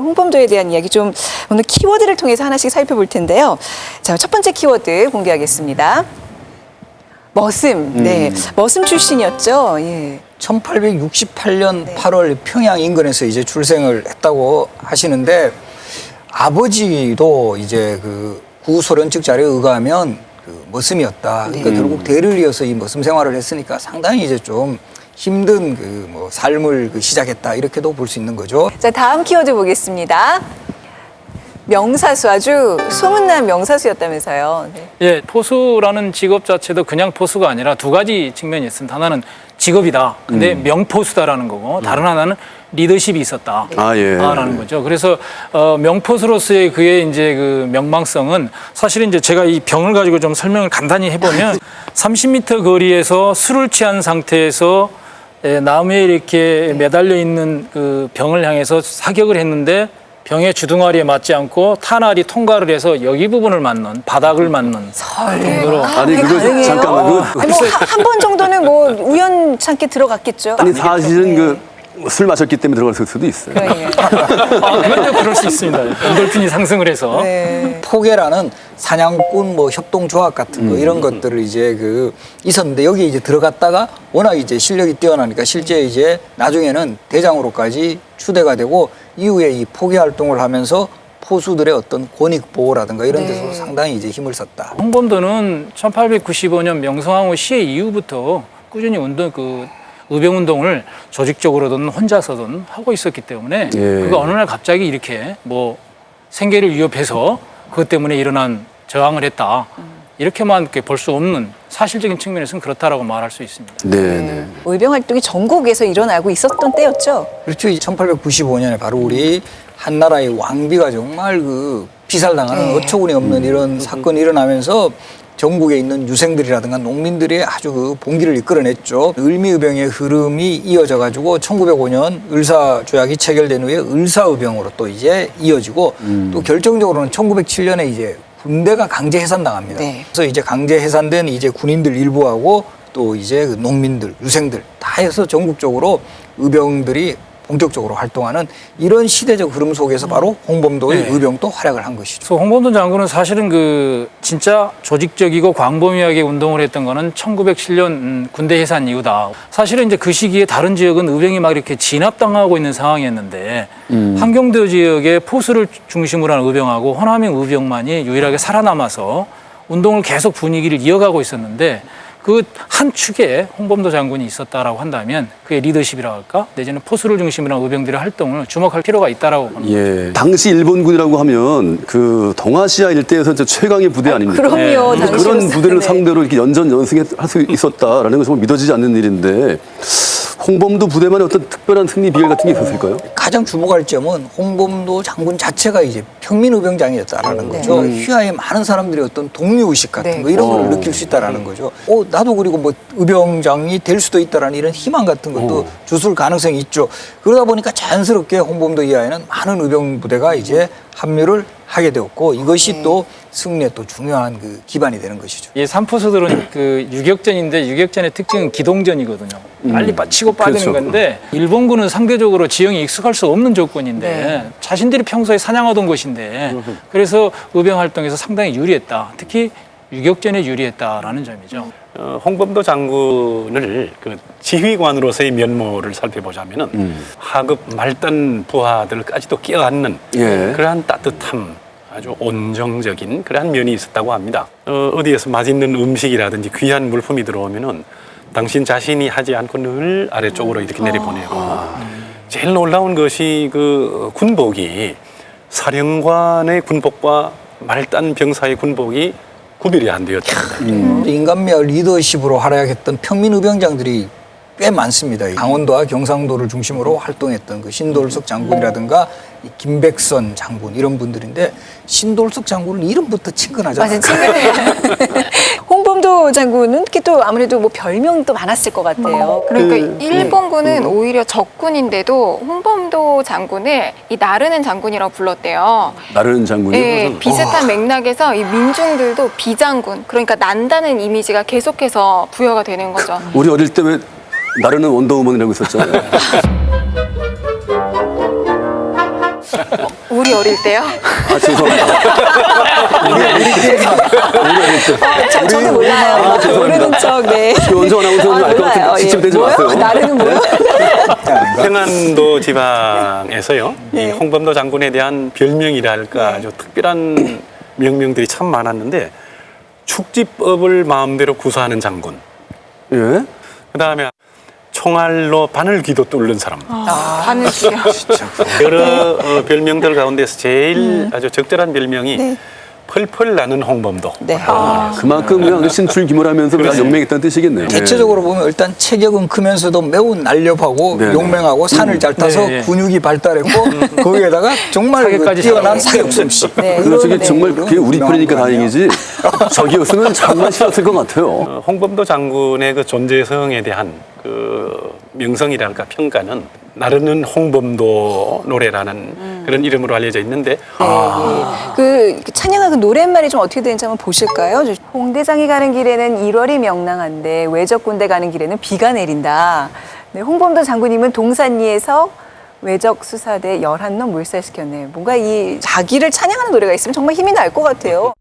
홍범도에 대한 이야기 좀 오늘 키워드를 통해서 하나씩 살펴볼 텐데요. 자, 첫 번째 키워드 공개하겠습니다. 머슴. 네, 머슴 출신이었죠. 예. 1868년 8월 평양 인근에서 이제 출생을 했다고 하시는데 아버지도 이제 그 구소련 측자료에 의하면 그 머슴이었다. 그러니까 결국 대를 이어서 이 머슴 생활을 했으니까 상당히 이제 좀 힘든 그 뭐 삶을 그 시작했다 이렇게도 볼 수 있는 거죠. 자, 다음 키워드 보겠습니다. 명사수, 아주 소문난 명사수였다면서요. 네. 예, 포수라는 직업 자체도 그냥 포수가 아니라 두 가지 측면이 있습니다. 하나는 직업이다. 근데 명포수다라는 거고, 다른 하나는 리더십이 있었다. 라는 거죠. 그래서 명포수로서의 그의 이제 그 명망성은 사실은 이제 제가 이 병을 가지고 좀 설명을 간단히 해보면 30m 거리에서 술을 취한 상태에서 나무에 이렇게 매달려 있는 그 병을 향해서 사격을 했는데 병의 주둥아리에 맞지 않고 탄알이 통과를 해서 여기 부분을 맞는, 바닥을 맞는 정도로. 아니 그거 잠깐만 그거 뭐 한 번 정도는 뭐 우연찮게 들어갔겠죠. 아니 사실은 그 술 마셨기 때문에 들어갔을 수도 있어요. 그런데 그럴 수 있습니다. 엔돌핀이 상승을 해서. 네. 포계라는 사냥꾼 뭐 협동조합 같은 거 이런 것들을 이제 그 있었는데 여기 이제 들어갔다가 워낙 이제 실력이 뛰어나니까 실제 이제 나중에는 대장으로까지 추대가 되고 이후에 이 포계 활동을 하면서 포수들의 어떤 권익 보호라든가 이런 데서 상당히 이제 힘을 썼다. 홍범도는 1895년 명성황후 시해 이후부터 꾸준히 의병운동을 조직적으로든 혼자서든 하고 있었기 때문에 그가 어느 날 갑자기 이렇게 뭐 생계를 위협해서 그것 때문에 일어난 저항을 했다. 이렇게만 볼 수 없는 사실적인 측면에서는 그렇다라고 말할 수 있습니다. 네. 의병 활동이 전국에서 일어나고 있었던 때였죠. 그렇죠. 1895년에 바로 우리 한나라의 왕비가 정말 그 피살당하는 어처구니 없는 이런 사건이 일어나면서 전국에 있는 유생들이라든가 농민들이 아주 그 봉기를 이끌어냈죠. 을미의병의 흐름이 이어져 가지고 1905년 을사조약이 체결된 후에 을사의병으로 또 이제 이어지고 또 결정적으로는 1907년에 이제 군대가 강제 해산당합니다. 네. 그래서 이제 강제 해산된 이제 군인들 일부하고 또 이제 그 농민들, 유생들 다 해서 전국적으로 의병들이 본격적으로 활동하는 이런 시대적 흐름 속에서 바로 홍범도의 의병도 활약을 한 것이죠. 그래서 홍범도 장군은 사실은 그 진짜 조직적이고 광범위하게 운동을 했던 거는 1907년 군대 해산 이후다. 사실은 이제 그 시기에 다른 지역은 의병이 막 이렇게 진압당하고 있는 상황이었는데 한경도 지역의 포수를 중심으로 한 의병하고 호남의 의병만이 유일하게 살아남아서 운동을 계속 분위기를 이어가고 있었는데 그 한 축에 홍범도 장군이 있었다라고 한다면 그의 리더십이라고 할까? 내지는 포수를 중심으로 한 의병들의 활동을 주목할 필요가 있다라고 보는 거죠. 당시 일본군이라고 하면 그 동아시아 일대에서 최강의 부대 아닙니까? 그럼요. 그런 당시로서는. 부대를 상대로 이렇게 연전연승할 수 있었다라는 것은 믿어지지 않는 일인데 홍범도 부대만의 어떤 특별한 승리 비결 같은 게 있었을까요? 가장 주목할 점은 홍범도 장군 자체가 이제 평민의병장이었다라는 거죠. 휘하에 많은 사람들이 어떤 동료의식 같은 거 이런 걸 느낄 수 있다라는 거죠. 나도 그리고 뭐 의병장이 될 수도 있다라는 이런 희망 같은 것도 주술 가능성이 있죠. 그러다 보니까 자연스럽게 홍범도 이하에는 많은 의병 부대가 이제 합류를 하게 되었고 이것이 또 승리에 또 중요한 그 기반이 되는 것이죠. 이 삼포수들은 그 유격전인데 유격전의 특징은 기동전이거든요. 빨리 치고 빠지는 그렇죠. 건데 일본군은 상대적으로 지형이 익숙할 수 없는 조건인데 자신들이 평소에 사냥하던 곳인데 그래서 의병 활동에서 상당히 유리했다. 특히 유격전에 유리했다라는 점이죠. 홍범도 장군을 그 지휘관으로서의 면모를 살펴보자면은 하급 말단 부하들까지도 끼어안는 그러한 따뜻함, 아주 온정적인 그러한 면이 있었다고 합니다. 어디에서 맛있는 음식이라든지 귀한 물품이 들어오면은 당신 자신이 하지 않고 늘 아래쪽으로 이렇게 내려보내고 제일 놀라운 것이 그 군복이 사령관의 군복과 말단 병사의 군복이 구별이 안 되었답니다. 인간미와 리더십으로 활약했던 평민의병장들이 꽤 많습니다. 강원도와 경상도를 중심으로 활동했던 그 신돌석 장군이라든가 김백선 장군 이런 분들인데 신돌석 장군은 이름부터 친근하잖아요. 맞아요. 친근해요. 홍범도 장군은 특히 또 아무래도 뭐 별명도 많았을 것 같아요. 그러니까 일본군은 오히려 적군인데도 홍범도 장군을 이 나르는 장군이라고 불렀대요. 나르는 장군이 네, 비슷한 맥락에서 이 민중들도 비장군, 그러니까 난다는 이미지가 계속해서 부여가 되는 거죠. 우리 어릴 때 왜 나르는 원더우먼이라고 있었잖아요. 우리 어릴 때요? 아, 죄송합니다. 저는 몰라요. 죄송합니다. 모르는 척, 네. 조원정 아나운서는 알 것 몰라요. 같은데 지침되지 뭐요? 마세요. 나르는 뭐요? 평안도 지방에서요. 이 홍범도 장군에 대한 별명이랄까 아주 특별한 명명들이 참 많았는데 축지법을 마음대로 구사하는 장군. 예? 그다음에 총알로 바늘귀도 뚫는 사람. 바늘이요. 여러 별명들 가운데서 제일 아주 적절한 별명이 펄펄 나는 홍범도. 네. 그만큼 그냥 신출귀몰하면서 그냥 용맹했다는 뜻이겠네요. 대체적으로 보면 일단 체격은 크면서도 매우 날렵하고 네네. 용맹하고 산을 잘 타서 네, 네. 근육이 발달했고 거기에다가 정말 그 사격까지 뛰어난 잘하고. 사격 솜씨. 네, 그래서 저게 이거는 정말 그게 우리 편이니까 유명한 거 아니에요? 다행이지 저기였으면 정말 싫었을 것 같아요. 홍범도 장군의 그 존재성에 대한 그 명성이랄까 평가는 나르는 홍범도 노래라는 그런 이름으로 알려져 있는데 그 찬양한 그 노랫말이 좀 어떻게 되는지 한번 보실까요? 홍대장이 가는 길에는 1월이 명랑한데 외적군대 가는 길에는 비가 내린다. 네, 홍범도 장군님은 동산리에서 외적 수사대 11놈 몰살시켰네. 뭔가 이 자기를 찬양하는 노래가 있으면 정말 힘이 날 것 같아요.